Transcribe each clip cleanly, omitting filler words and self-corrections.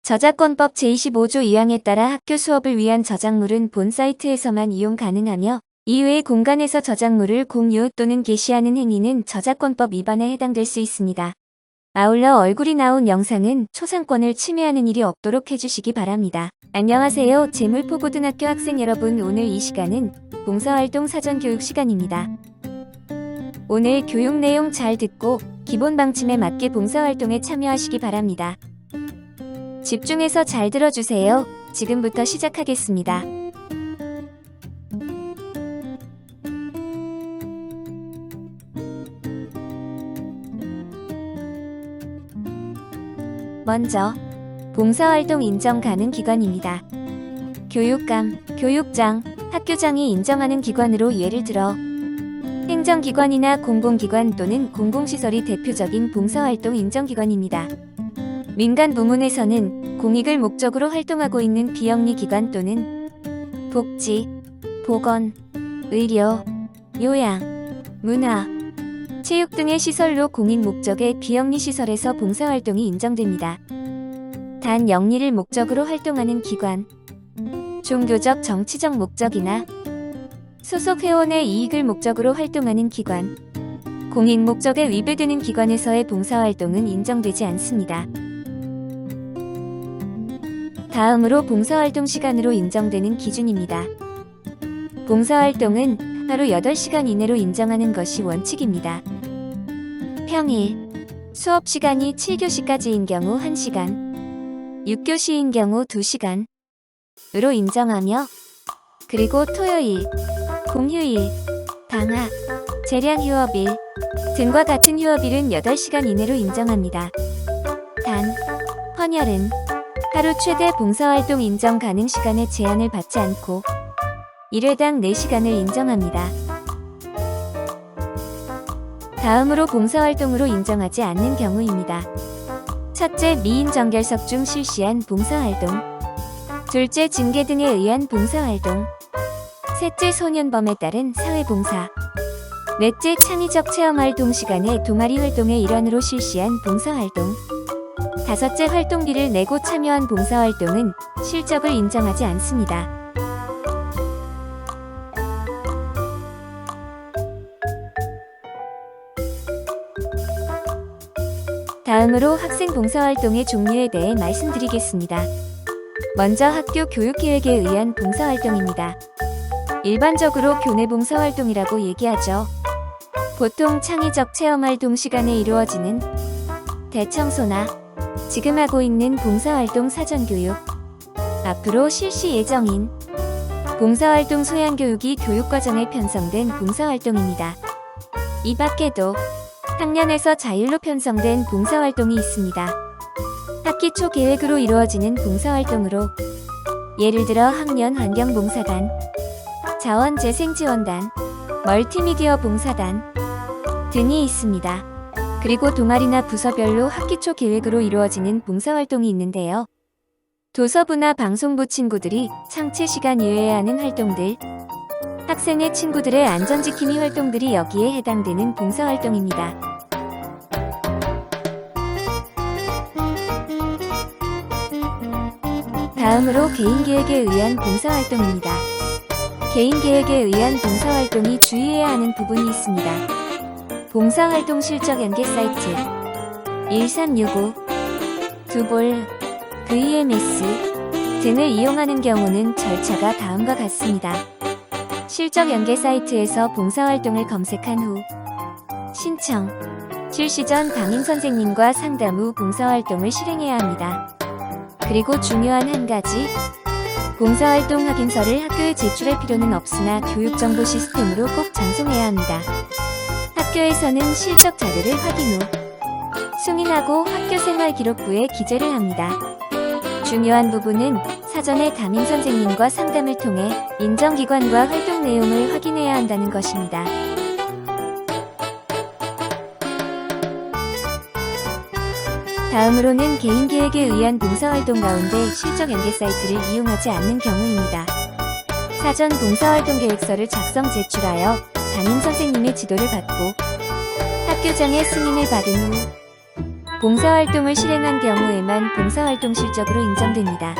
저작권법 제25조 2항에 따라 학교 수업을 위한 저작물은 본 사이트에서만 이용 가능하며 이외의 공간에서 저작물을 공유 또는 게시하는 행위는 저작권법 위반에 해당될 수 있습니다. 아울러 얼굴이 나온 영상은 초상권을 침해하는 일이 없도록 해주시기 바랍니다. 안녕하세요. 재물포고등학교 학생 여러분, 오늘 이 시간은 봉사활동 사전교육 시간입니다. 오늘 교육 내용 잘 듣고 기본 방침에 맞게 봉사활동에 참여하시기 바랍니다. 집중해서 잘 들어주세요. 지금부터 시작하겠습니다. 먼저 봉사활동 인정 가능 기관입니다. 교육감, 교육장, 학교장이 인정하는 기관으로 예를 들어 행정기관이나 공공기관 또는 공공시설이 대표적인 봉사활동 인정기관입니다. 민간 부문에서는 공익을 목적으로 활동하고 있는 비영리기관 또는 복지, 보건, 의료, 요양, 문화, 체육 등의 시설로 공익 목적의 비영리시설에서 봉사활동이 인정됩니다. 단 영리를 목적으로 활동하는 기관, 종교적 정치적 목적이나 소속 회원의 이익을 목적으로 활동하는 기관, 공익 목적에 위배되는 기관에서의 봉사활동은 인정되지 않습니다. 다음으로 봉사활동 시간으로 인정되는 기준입니다. 봉사활동은 하루 8시간 이내로 인정하는 것이 원칙입니다. 평일, 수업시간이 7교시까지인 경우 1시간, 6교시인 경우 2시간으로 인정하며, 그리고 토요일, 공휴일, 방학, 재량휴업일 등과 같은 휴업일은 8시간 이내로 인정합니다. 단, 헌혈은 하루 최대 봉사활동 인정 가능 시간에 제한을 받지 않고 1회당 4시간을 인정합니다. 다음으로 봉사활동으로 인정하지 않는 경우입니다. 첫째, 미인 정결석 중 실시한 봉사활동. 둘째, 징계 등에 의한 봉사활동. 셋째, 소년범에 따른 사회봉사. 넷째, 창의적 체험활동 시간에 동아리 활동의 일환으로 실시한 봉사활동. 다섯째, 활동비를 내고 참여한 봉사활동은 실적을 인정하지 않습니다. 다음으로 학생 봉사활동의 종류에 대해 말씀드리겠습니다. 먼저 학교 교육계획에 의한 봉사활동입니다. 일반적으로 교내 봉사활동이라고 얘기하죠. 보통 창의적 체험활동 시간에 이루어지는 대청소나 지금 하고 있는 봉사활동 사전교육, 앞으로 실시 예정인 봉사활동 소양교육이 교육과정에 편성된 봉사활동입니다. 이 밖에도 학년에서 자율로 편성된 봉사활동이 있습니다. 학기 초 계획으로 이루어지는 봉사활동으로 예를 들어 학년 환경봉사단, 자원재생지원단, 멀티미디어 봉사단 등이 있습니다. 그리고 동아리나 부서별로 학기 초 계획으로 이루어지는 봉사활동이 있는데요. 도서부나 방송부 친구들이 창체 시간 이외에 하는 활동들, 학생의 친구들의 안전지킴이 활동들이 여기에 해당되는 봉사활동입니다. 다음으로 개인계획에 의한 봉사활동입니다. 개인계획에 의한 봉사활동이 주의해야 하는 부분이 있습니다. 봉사활동 실적 연계 사이트 1365, 두볼, VMS 등을 이용하는 경우는 절차가 다음과 같습니다. 실적 연계 사이트에서 봉사활동을 검색한 후 신청, 실시 전 담임선생님과 상담 후 봉사활동을 실행해야 합니다. 그리고 중요한 한 가지, 봉사활동 확인서를 학교에 제출할 필요는 없으나 교육정보 시스템으로 꼭 전송해야 합니다. 학교에서는 실적 자료를 확인 후 승인하고 학교생활기록부에 기재를 합니다. 중요한 부분은 사전에 담임선생님과 상담을 통해 인정기관과 활동 내용을 확인해야 한다는 것입니다. 다음으로는 개인계획에 의한 봉사활동 가운데 실적 연계 사이트를 이용하지 않는 경우입니다. 사전 봉사활동 계획서를 작성 제출하여 담임선생님의 지도를 받고 학교장의 승인을 받은 후 봉사활동을 실행한 경우에만 봉사활동 실적으로 인정됩니다.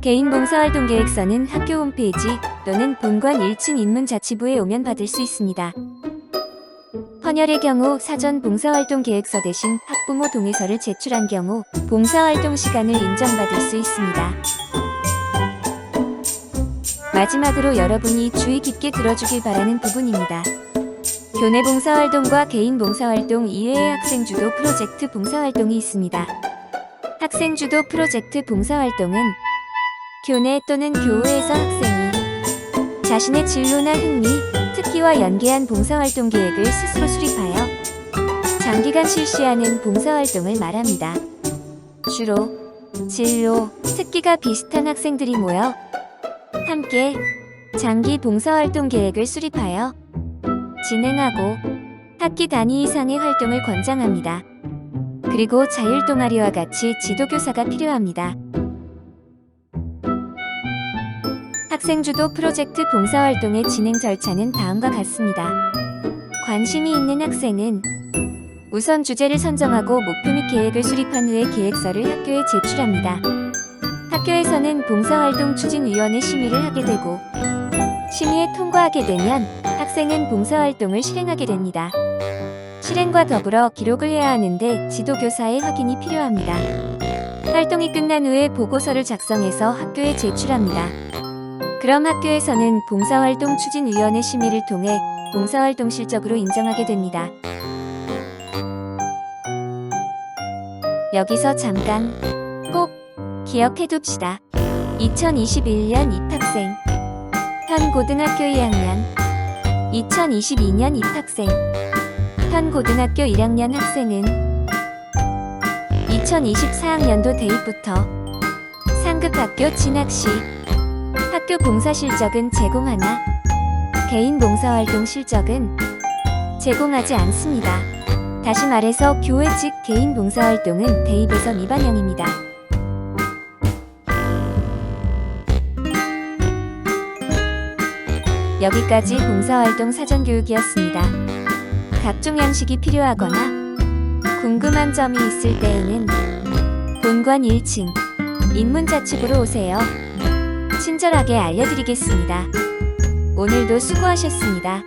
개인 봉사활동 계획서는 학교 홈페이지 또는 본관 1층 인문자치부에 오면 받을 수 있습니다. 헌혈의 경우 사전 봉사활동 계획서 대신 학부모 동의서를 제출한 경우 봉사활동 시간을 인정받을 수 있습니다. 마지막으로 여러분이 주의 깊게 들어주길 바라는 부분입니다. 교내 봉사활동과 개인 봉사활동 이외의 학생주도 프로젝트 봉사활동이 있습니다. 학생주도 프로젝트 봉사활동은 교내 또는 교우에서 학생이 자신의 진로나 흥미, 특기와 연계한 봉사활동 계획을 스스로 수립하여 장기간 실시하는 봉사활동을 말합니다. 주로 진로, 특기가 비슷한 학생들이 모여 함께 장기 봉사활동 계획을 수립하여 진행하고 학기 단위 이상의 활동을 권장합니다. 그리고 자율동아리와 같이 지도교사가 필요합니다. 학생주도 프로젝트 봉사활동의 진행 절차는 다음과 같습니다. 관심이 있는 학생은 우선 주제를 선정하고 목표 및 계획을 수립한 후에 계획서를 학교에 제출합니다. 학교에서는 봉사활동 추진위원회 심의를 하게 되고 심의에 통과하게 되면 학생은 봉사활동을 실행하게 됩니다. 실행과 더불어 기록을 해야 하는데 지도교사의 확인이 필요합니다. 활동이 끝난 후에 보고서를 작성해서 학교에 제출합니다. 그럼 학교에서는 봉사활동 추진위원회 심의를 통해 봉사활동 실적으로 인정하게 됩니다. 여기서 잠깐 꼭 기억해둡시다. 2021년 입학생, 현 고등학교 2학년, 2022년 입학생, 현 고등학교 1학년 학생은 2024학년도 대입부터 상급 학교 진학 시 학교 봉사 실적은 제공하나 개인 봉사활동 실적은 제공하지 않습니다. 다시 말해서 교회 측 개인 봉사활동은 대입에서 미반영입니다. 여기까지 봉사활동 사전교육이었습니다. 각종 양식이 필요하거나 궁금한 점이 있을 때에는 본관 1층 인문자치부로 오세요. 친절하게 알려드리겠습니다. 오늘도 수고하셨습니다.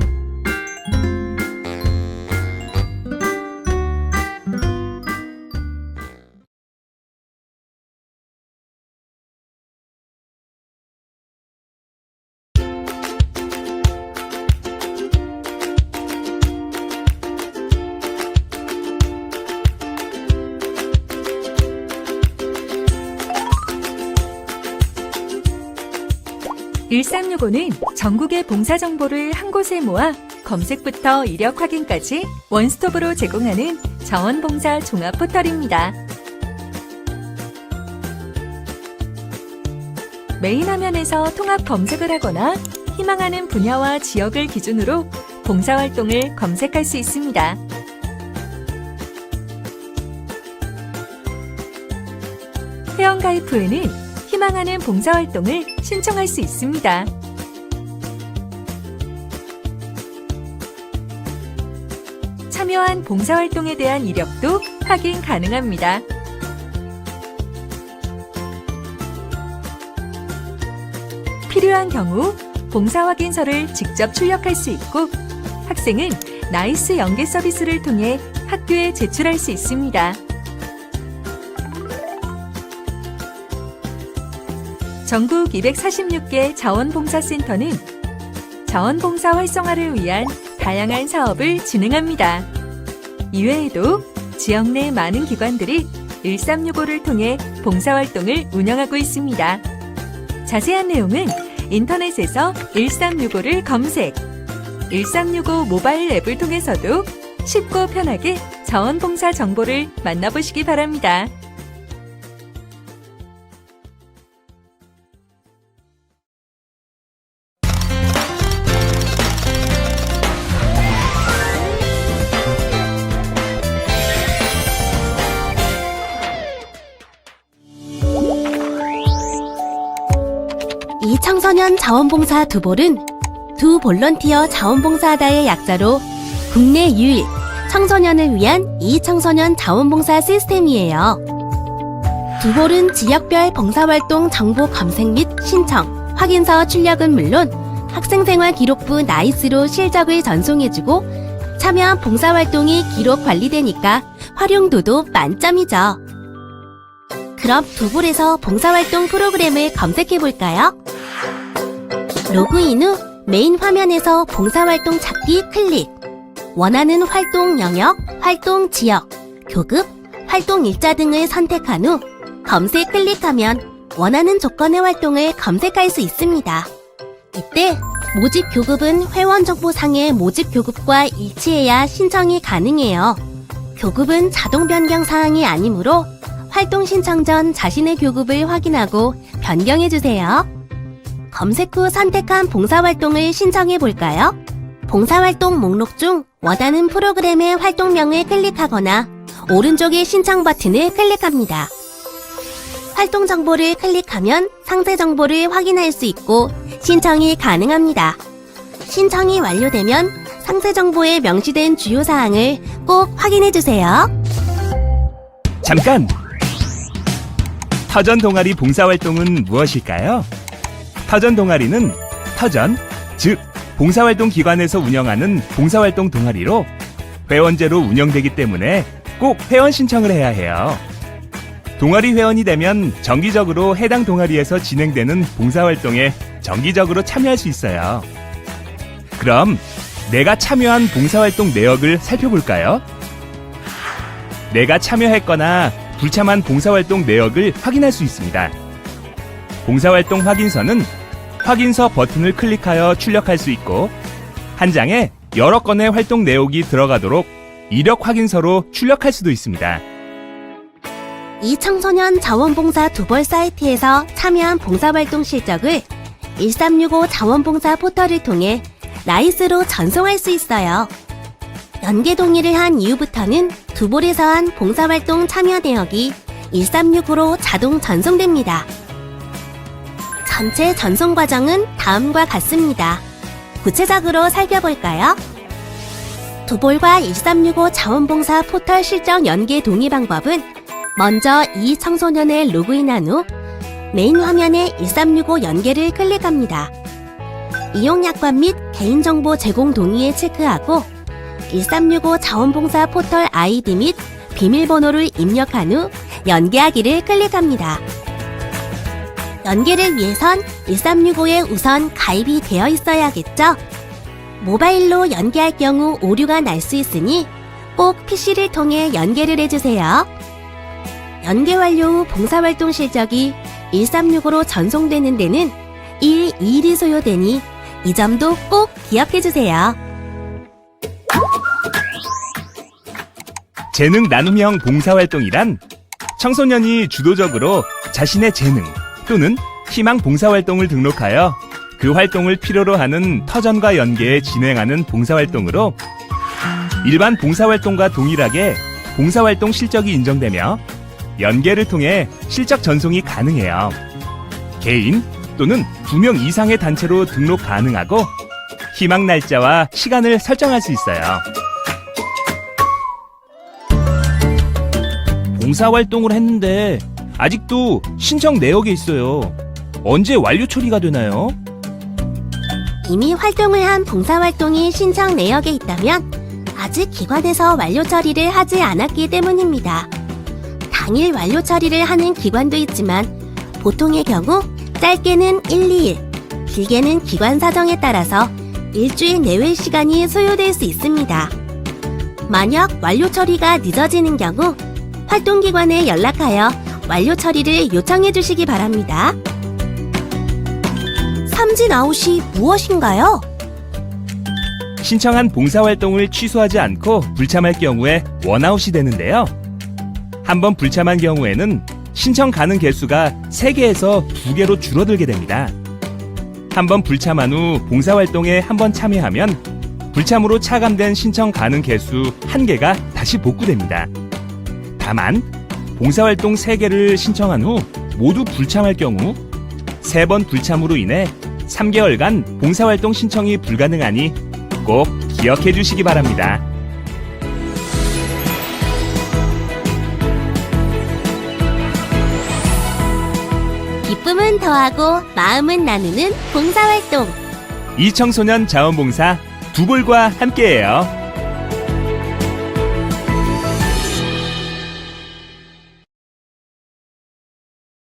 (1365) 는 전국의 봉사 정보를 한 곳에 모아 검색부터 이력 확인까지 원스톱으로 제공하는 자원봉사 종합 포털입니다. 메인 화면에서 통합 검색을 하거나 희망하는 분야와 지역을 기준으로 봉사활동을 검색할 수 있습니다. 회원가입 후에는 희망하는 봉사활동을 신청할 수 있습니다. 참여한 봉사활동에 대한 이력도 확인 가능합니다. 필요한 경우 봉사 확인서를 직접 출력할 수 있고 학생은 나이스 연계 서비스를 통해 학교에 제출할 수 있습니다. 전국 246개 자원봉사센터는 자원봉사 활성화를 위한 다양한 사업을 진행합니다. 이외에도 지역 내 많은 기관들이 1365를 통해 봉사활동을 운영하고 있습니다. 자세한 내용은 인터넷에서 1365를 검색, 1365 모바일 앱을 통해서도 쉽고 편하게 자원봉사 정보를 만나보시기 바랍니다. 이 청소년 자원봉사 두볼은 두 볼런티어 자원봉사하다의 약자로 국내 유일 청소년을 위한 이청소년 자원봉사 시스템이에요. 두볼은 지역별 봉사활동 정보 검색 및 신청, 확인서 출력은 물론 학생생활 기록부 나이스로 실적을 전송해주고 참여한 봉사활동이 기록 관리되니까 활용도도 만점이죠. 그럼 두볼에서 봉사활동 프로그램을 검색해볼까요? 로그인 후 메인 화면에서 봉사활동 찾기 클릭. 원하는 활동 영역, 활동 지역, 교급, 활동 일자 등을 선택한 후 검색 클릭하면 원하는 조건의 활동을 검색할 수 있습니다. 이때 모집 교급은 회원 정보상의 모집 교급과 일치해야 신청이 가능해요. 교급은 자동 변경 사항이 아니므로 활동 신청 전 자신의 교급을 확인하고 변경해주세요. 검색 후 선택한 봉사활동을 신청해 볼까요? 봉사활동 목록 중 원하는 프로그램의 활동명을 클릭하거나 오른쪽의 신청 버튼을 클릭합니다. 활동 정보를 클릭하면 상세 정보를 확인할 수 있고 신청이 가능합니다. 신청이 완료되면 상세 정보에 명시된 주요 사항을 꼭 확인해 주세요. 잠깐! 터전 동아리 봉사활동은 무엇일까요? 터전 동아리는 터전, 즉 봉사활동 기관에서 운영하는 봉사활동 동아리로 회원제로 운영되기 때문에 꼭 회원 신청을 해야 해요. 동아리 회원이 되면 정기적으로 해당 동아리에서 진행되는 봉사활동에 정기적으로 참여할 수 있어요. 그럼 내가 참여한 봉사활동 내역을 살펴볼까요? 내가 참여했거나 불참한 봉사활동 내역을 확인할 수 있습니다. 봉사활동 확인서는 확인서 버튼을 클릭하여 출력할 수 있고 한 장에 여러 건의 활동 내역이 들어가도록 이력 확인서로 출력할 수도 있습니다. 이청소년 자원봉사 두벌 사이트에서 참여한 봉사활동 실적을 1365 자원봉사 포털을 통해 나이스로 전송할 수 있어요. 연계 동의를 한 이후부터는 두볼에서 한 봉사활동 참여 내역이 1365로 자동 전송됩니다. 전체 전송 과정은 다음과 같습니다. 구체적으로 살펴볼까요? 두볼과 1365 자원봉사 포털 실적 연계 동의 방법은 먼저 이 청소년에 로그인한 후 메인 화면에 1365 연계를 클릭합니다. 이용 약관 및 개인정보 제공 동의에 체크하고 1365 자원봉사 포털 아이디 및 비밀번호를 입력한 후 연계하기를 클릭합니다. 연계를 위해선 1365에 우선 가입이 되어 있어야겠죠? 모바일로 연계할 경우 오류가 날 수 있으니 꼭 PC를 통해 연계를 해주세요. 연계 완료 후 봉사활동 실적이 1365로 전송되는 데는 2일이 소요되니 이 점도 꼭 기억해주세요. 재능 나눔형 봉사활동이란 청소년이 주도적으로 자신의 재능 또는 희망 봉사활동을 등록하여 그 활동을 필요로 하는 터전과 연계해 진행하는 봉사활동으로 일반 봉사활동과 동일하게 봉사활동 실적이 인정되며 연계를 통해 실적 전송이 가능해요. 개인 또는 2명 이상의 단체로 등록 가능하고 희망 날짜와 시간을 설정할 수 있어요. 봉사활동을 했는데 아직도 신청 내역에 있어요. 언제 완료 처리가 되나요? 이미 활동을 한 봉사활동이 신청 내역에 있다면 아직 기관에서 완료 처리를 하지 않았기 때문입니다. 당일 완료 처리를 하는 기관도 있지만 보통의 경우 짧게는 1-2일, 길게는 기관 사정에 따라서 일주일 내외 시간이 소요될 수 있습니다. 만약 완료 처리가 늦어지는 경우 활동기관에 연락하여 완료 처리를 요청해 주시기 바랍니다. 삼진아웃이 무엇인가요? 신청한 봉사활동을 취소하지 않고 불참할 경우에 원아웃이 되는데요. 한번 불참한 경우에는 신청 가능 개수가 3개에서 2개로 줄어들게 됩니다. 한번 불참한 후 봉사활동에 한번 참여하면 불참으로 차감된 신청 가능 개수 1개가 다시 복구됩니다. 다만 봉사활동 3개를 신청한 후 모두 불참할 경우 3번 불참으로 인해 3개월간 봉사활동 신청이 불가능하니 꼭 기억해 주시기 바랍니다. 기쁨은 더하고 마음은 나누는 봉사활동. 이 청소년 자원봉사 두볼과 함께해요.